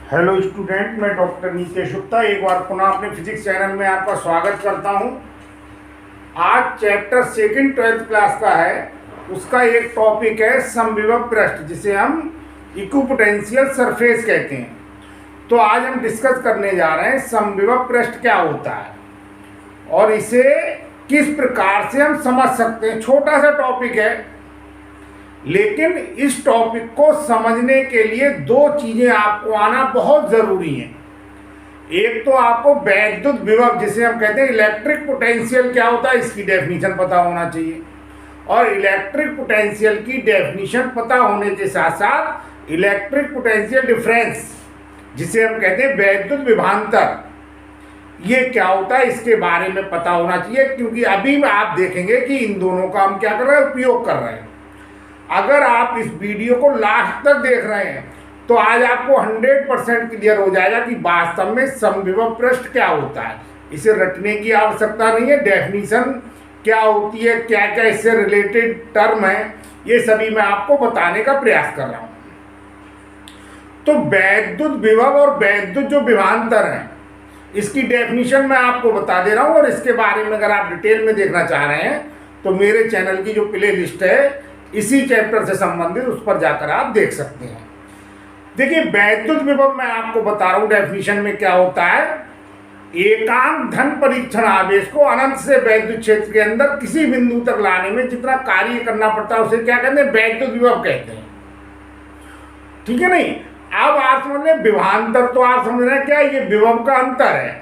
Hello student, मैं doctor Nitesh Gupta एक बार पुनः अपने फिजिक्स चैनल में आपका स्वागत करता हूं। आज चैप्टर सेकंड 12th क्लास का है। उसका एक टॉपिक है समविभव पृष्ठ, जिसे हम इक्विपोटेंशियल सरफेस कहते हैं। तो आज हम डिस्कस करने जा रहे हैं समविभव पृष्ठ क्या होता है और इसे किस प्रकार से हम समझ सकते हैं। छोटा सा टॉपिक है, लेकिन इस टॉपिक को समझने के लिए दो चीजें आपको आना बहुत जरूरी है। एक तो आपको वैद्युत विभव, जिसे हम कहते हैं इलेक्ट्रिक पोटेंशियल, क्या होता है इसकी डेफिनेशन पता होना चाहिए। और इलेक्ट्रिक पोटेंशियल की डेफिनेशन पता होने के साथ साथ इलेक्ट्रिक पोटेंशियल डिफरेंस, जिसे हम कहते हैं वैद्युत विभवांतर, ये क्या होता है इसके बारे में पता होना चाहिए। क्योंकि अभी आप देखेंगे कि इन दोनों का हम क्या कर रहे हैं, उपयोग कर रहे हैं। अगर आप इस वीडियो को लास्ट तक देख रहे हैं तो आज आपको 100% क्लियर हो जाएगा कि वास्तव में समविभव पृष्ठ क्या होता है। इसे रटने की आवश्यकता नहीं है। डेफिनेशन क्या होती है, क्या क्या इससे रिलेटेड टर्म है, ये सभी मैं आपको बताने का प्रयास कर रहा हूं। तो वैद्युत विभव और वैद्युत जो विभवांतर है, इसकी डेफिनेशन मैं आपको बता दे रहा हूं। और इसके बारे में अगर आप डिटेल में देखना चाह रहे हैं तो मेरे चैनल की जो प्ले लिस्ट है इसी चैप्टर से संबंधित, उस पर जाकर आप देख सकते हैं। देखिए, वैद्युत विभव मैं आपको बता रहा हूं डेफिनेशन में क्या होता है। एकांक धन परीक्षण आवेश को अनंत से वैद्युत क्षेत्र के अंदर किसी बिंदु तक लाने में जितना कार्य करना पड़ता है उसे क्या कहते हैं, वैद्युत विभव कहते हैं। ठीक है नहीं। अब आप समझ लें विभवांतर, तो आप समझ रहे हैं क्या, ये विभव का अंतर है।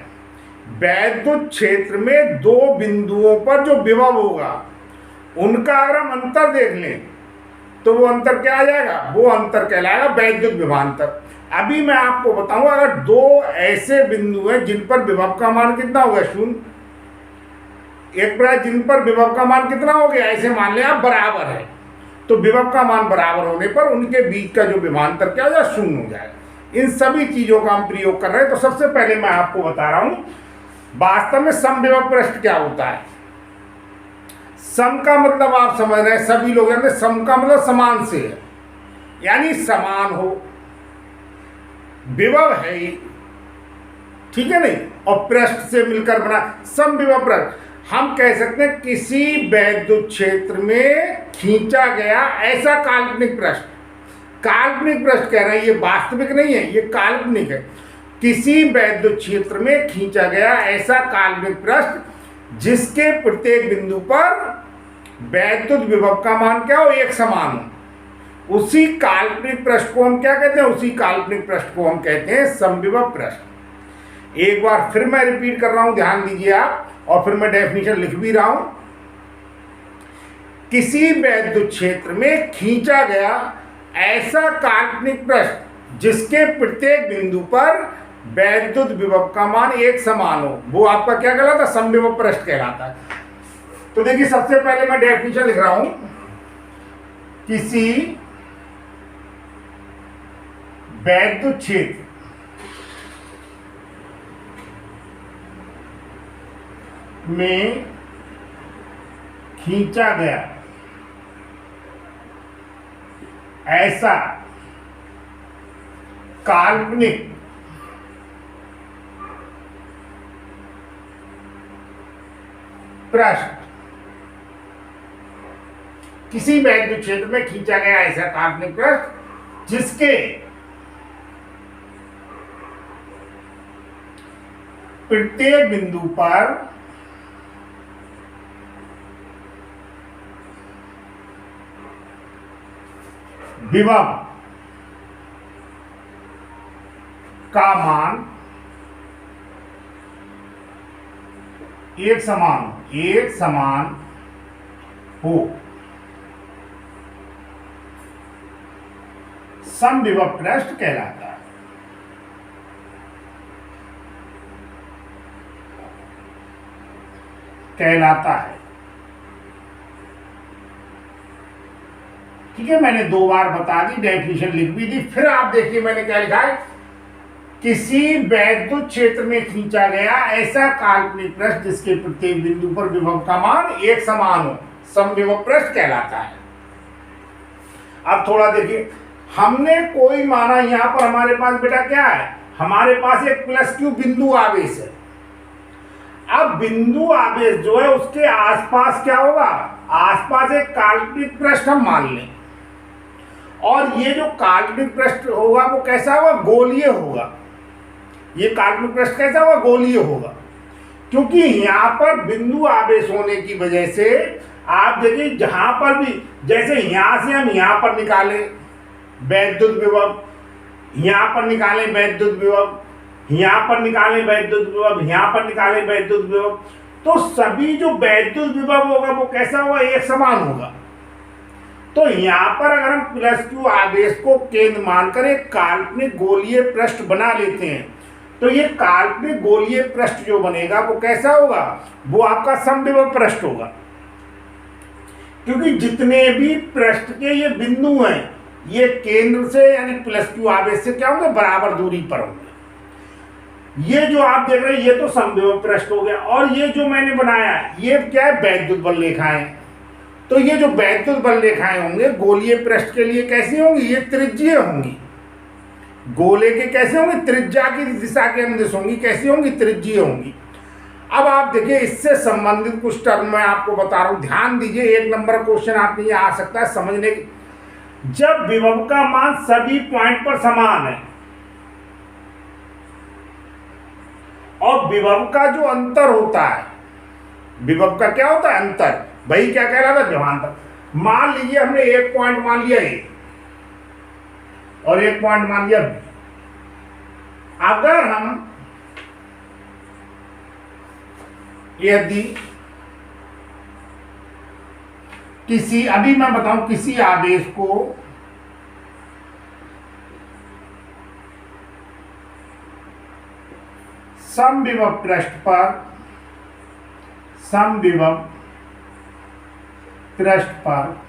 वैद्युत क्षेत्र में दो बिंदुओं पर जो विभव होगा उनका अगर हम अंतर देख लें तो वो अंतर क्या आ जाएगा, वो अंतर कहलाएगा वैद्युत विभवांतर। अभी मैं आपको बताऊं, अगर दो ऐसे बिंदु हैं जिन पर विभव का मान कितना होगा, 0, एक बार जिन पर विभव का मान कितना हो गया, ऐसे मान लें आप बराबर है, तो विभव का मान बराबर होने पर उनके बीच का जो विभवांतर क्या हो जाएगा, 0 हो जाएगा। इन सभी चीजों का हम प्रयोग कर रहे हैं। तो सबसे पहले मैं आपको बता रहा हूं वास्तव में समविभव पृष्ठ क्या होता है। सम का मतलब आप समझ रहे हैं, सभी लोग जानते हैं सम का मतलब समान से है, यानी समान हो, विभव है ही, ठीक है नहीं, और पृष्ठ से मिलकर बना समविभव पृष्ठ। हम कह सकते हैं किसी वैद्युत क्षेत्र में खींचा गया ऐसा काल्पनिक पृष्ठ। काल्पनिक पृष्ठ कह रहे हैं, ये वास्तविक नहीं है, ये काल्पनिक है। किसी वैद्युत क्षेत्र में खींचा गया ऐसा काल्पनिक पृष्ठ जिसके प्रत्येक बिंदु पर वैद्युत विभव का मान क्या हो, एक समान हो, उसी काल्पनिक पृष्ठ को हम क्या कहते हैं, उसी काल्पनिक पृष्ठ को हम कहते हैं समविभव पृष्ठ। एक बार फिर मैं रिपीट कर रहा हूं, ध्यान दीजिए आप, और फिर मैं डेफिनेशन लिख भी रहा हूं। किसी वैद्युत क्षेत्र में खींचा गया ऐसा काल्पनिक पृष्ठ जिसके प्रत्येक बिंदु पर वैद्युत विभव का मान एक समान हो, वो आपका क्या कहलाता है, समविभव पृष्ठ कहलाता है। तो देखिए, सबसे पहले मैं डेफिनेशन लिख रहा हूं। किसी वैद्युत क्षेत्र में खींचा गया ऐसा काल्पनिक पृष्ठ, किसी वैद्युत क्षेत्र में खींचा गया ऐसा काल्पनिक पृष्ठ जिसके प्रत्येक बिंदु पर विभव का मान एक समान हो, समविभव पृष्ठ कहलाता है। ठीक है, मैंने 2 बार बता दी, डेफिनेशन लिख भी दी। फिर आप देखिए मैंने क्या लिखा है, किसी वैद्युत क्षेत्र में खींचा गया ऐसा काल्पनिक पृष्ठ जिसके प्रत्येक बिंदु पर विभव का मान एक समान हो, समविभव पृष्ठ कहलाता है। अब थोड़ा देखिए, हमने कोई माना, यहाँ पर हमारे पास बेटा क्या है, हमारे पास एक प्लस क्यू बिंदु आवेश है। अब बिंदु आवेश जो है उसके आसपास क्या होगा, आसपास एक काल्पनिक पृष्ठ हम मान लें, और ये जो काल्पनिक पृष्ठ होगा वो कैसा होगा, गोलीय होगा। ये काल्पनिक पृष्ठ कैसा होगा, गोलीय होगा, क्योंकि यहाँ पर बिंदु आवेश होने की वजह से आप देखिए जहां पर भी, जैसे यहां से हम यहां पर निकालें वैद्युत विभव, यहां पर निकालें वैद्युत विभव, यहां पर निकालें वैद्युत विभव, यहां पर निकालें वैद्युत विभव, तो सभी जो वैद्युत विभव होगा वो कैसा होगा, एक समान होगा। तो यहां पर अगर हम प्लस क्यू आवेश को केंद्र मानकर एक काल्पनिक गोलीय पृष्ठ बना लेते हैं, तो ये काल्पनिक गोलीय पृष्ठ जो बनेगा वो कैसा होगा, वो आपका समविभव पृष्ठ होगा, क्योंकि जितने भी पृष्ठ के ये बिंदु हैं ये केंद्र से यानी प्लस क्यू आवेश से क्या होंगे, बराबर दूरी पर होंगे। ये जो आप देख रहे हैं ये तो समविभव पृष्ठ हो गया, और ये जो मैंने बनाया ये क्या है, वैद्युत बल रेखाएं। तो ये जो वैद्युत बल रेखाएं होंगे गोलीय पृष्ठ के लिए कैसी होंगी, ये त्रिज्यीय होंगी। गोले के कैसे होंगे, त्रिज्या की दिशा के अनुदिश होंगी, कैसी होंगी, त्रिज्यीय होंगी। अब आप देखिए इससे संबंधित कुछ टर्म मैं आपको बता रहा हूं, ध्यान दीजिए। एक नंबर क्वेश्चन आपके ये आ सकता है समझने की, जब विभव का मान सभी पॉइंट पर समान है और विभव का जो अंतर होता है, विभव का क्या होता है, अंतर, वही क्या कह रहा था, विभवांतर। मान लीजिए हमने एक पॉइंट मान लिया ए और एक पॉइंट मान लिया बी। अगर हम यदि किसी, अभी मैं बताऊं, किसी आवेश को समविभव पृष्ठ पर, समविभव पृष्ठ पर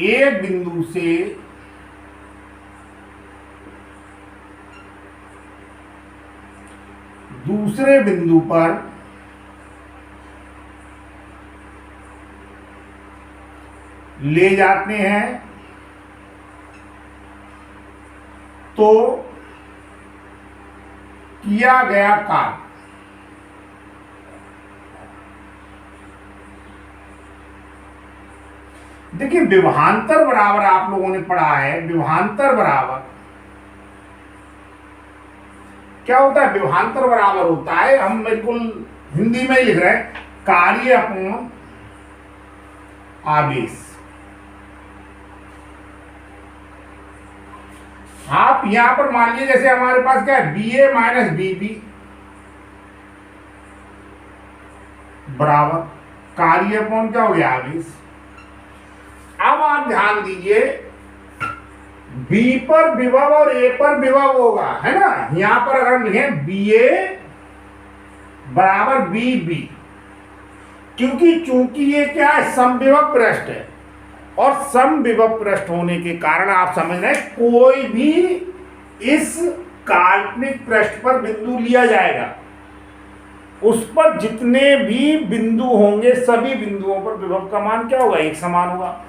एक बिंदु से दूसरे बिंदु पर ले जाते हैं तो किया गया कार्य, देखिए विभवांतर बराबर आप लोगों ने पढ़ा है, विभवांतर बराबर क्या होता है, विभवांतर बराबर होता है, हम बिल्कुल हिंदी में ही लिख रहे हैं, कार्य अपूर्ण आवेश। आप यहां पर मान लीजिए जैसे हमारे पास क्या है, बी ए माइनस बी बी बराबर कार्य अपूर्ण क्या हो गया, आवेश। अब आप ध्यान दीजिए, B पर विभव और A पर विभव होगा, है ना। यहां पर अगर हम लिखें BA बराबर BB, क्योंकि चूंकि ये क्या है, समविभव पृष्ठ है, और समविभव पृष्ठ होने के कारण आप समझ रहे हैं कोई भी इस काल्पनिक पृष्ठ पर बिंदु लिया जाएगा, उस पर जितने भी बिंदु होंगे सभी बिंदुओं पर विभव का मान क्या होगा, एक समान होगा।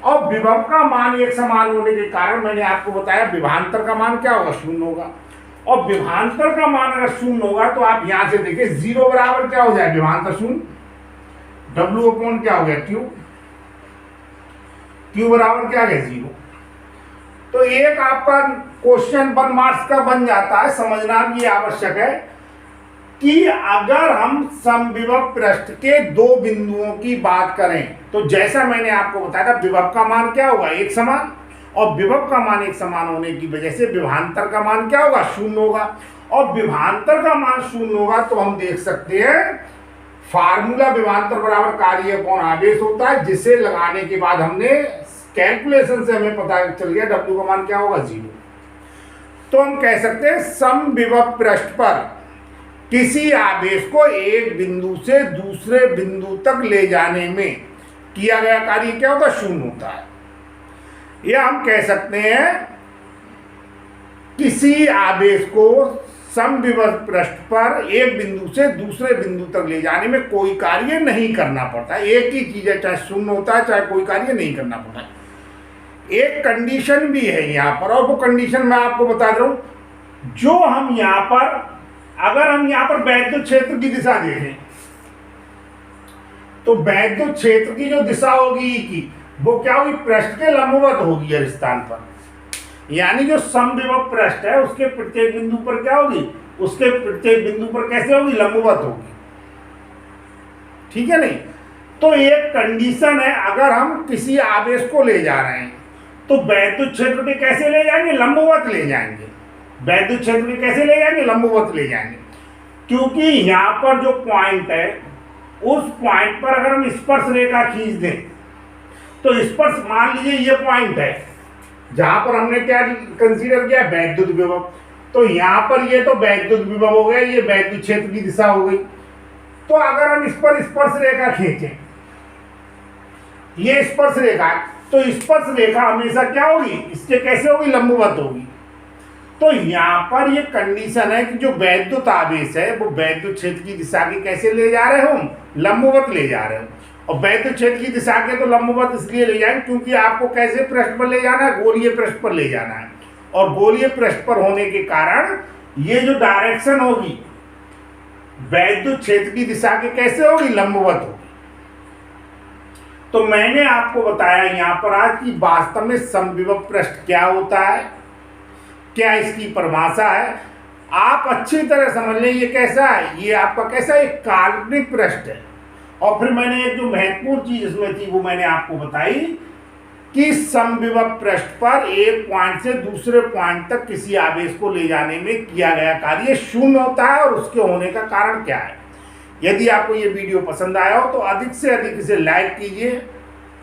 और विभव का मान एक समान होने के कारण मैंने आपको बताया विभवांतर का मान क्या होगा, शून्य होगा। और विभवांतर का मान अगर शून्य होगा तो आप यहां से देखिए जीरो बराबर क्या हो जाए, विभवांतर शून्य, डब्ल्यू अपॉन क्या हो गया, क्यू, क्यू बराबर क्या है, जीरो। तो एक आपका क्वेश्चन 1 मार्क्स का बन जाता है। समझना भी आवश्यक है कि अगर हम समविभव पृष्ठ के दो बिंदुओं की बात करें तो जैसा मैंने आपको बताया था विभव का मान क्या होगा, एक समान, और विभव का मान एक समान होने की वजह से विभवांतर का मान क्या होगा, शून्य होगा। और विभवांतर का मान शून्य होगा तो हम देख सकते हैं फार्मूला विभवांतर बराबर कार्य अपॉन आवेश होता है, जिसे लगाने के बाद हमने कैलकुलेशन से हमें पता चल गया डब्ल्यू का मान क्या होगा, जीरो। तो हम कह सकते हैं समविभव पृष्ठ पर किसी आवेश को एक बिंदु से दूसरे बिंदु तक ले जाने में किया गया कार्य क्या होता है, शून्य होता है। या हम कह सकते हैं किसी आवेश को समविभव पृष्ठ पर एक बिंदु से दूसरे बिंदु तक ले जाने में कोई कार्य नहीं करना पड़ता, एक ही चीज है, चाहे शून्य होता है चाहे कोई कार्य नहीं करना पड़ता है। एक कंडीशन भी है यहाँ पर, और वो कंडीशन मैं आपको बता रहा हूँ। जो हम यहाँ पर, अगर हम यहाँ पर वैद्युत क्षेत्र की दिशा देखें तो वैद्युत क्षेत्र की जो दिशा होगी E की, वो क्या होगी, पृष्ठ के लंबवत होगी हर स्थान पर। यानी जो समविभव पृष्ठ है उसके प्रत्येक बिंदु पर क्या होगी, उसके प्रत्येक बिंदु पर कैसे होगी, लंबवत होगी। ठीक है नहीं? तो एक कंडीशन है, अगर हम किसी आवेश को ले जा रहे हैं तो वैद्युत क्षेत्र पे कैसे ले जाएंगे, लंबवत ले जाएंगे। वैद्युत क्षेत्र पे कैसे ले जाएंगे, लंबवत ले जाएंगे। क्योंकि यहाँ पर जो पॉइंट है, उस पॉइंट पर अगर हम स्पर्श रेखा खींच दें तो स्पर्श, मान लीजिए ये पॉइंट है जहां पर हमने क्या कंसीडर किया, वैद्युत विभव। तो यहाँ पर ये तो वैद्युत विभव हो गया, ये वैद्युत क्षेत्र की दिशा हो गई। तो अगर हम इस पर स्पर्श रेखा खींचें, ये स्पर्श रेखा, तो स्पर्श रेखा हमेशा क्या होगी, इसके कैसे होगी, लंबवत होगी। तो यहाँ पर ये कंडीशन है कि जो वैद्युत आवेश है वो वैद्युत क्षेत्र की दिशा के कैसे ले जा रहे हो, लंबवत ले जा रहे हो। और वैद्युत क्षेत्र की दिशा के तो लंबवत इसलिए ले जाएंगे क्योंकि आपको कैसे पृष्ठ पर ले जाना है, गोलीय पृष्ठ पर ले जाना है। और गोलीय पृष्ठ पर होने के कारण ये जो डायरेक्शन होगी वैद्युत क्षेत्र की दिशा के कैसे होगी, लंबवत होगी। तो मैंने आपको बताया यहाँ पर आज कि वास्तव में समविभव पृष्ठ क्या होता है, क्या इसकी परिभाषा है। आप अच्छी तरह समझ लें ये कैसा है, ये आपका कैसा एक काल्पनिक पृष्ठ है। और फिर मैंने एक जो महत्वपूर्ण चीज इसमें थी वो मैंने आपको बताई कि समविभव पृष्ठ पर एक पॉइंट से दूसरे पॉइंट तक किसी आवेश को ले जाने में किया गया कार्य शून्य होता है, और उसके होने का कारण क्या है। यदि आपको ये वीडियो पसंद आया हो तो अधिक से अधिक इसे लाइक कीजिए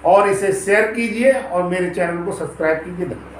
और इसे शेयर कीजिए और मेरे चैनल को सब्सक्राइब कीजिए। धन्यवाद।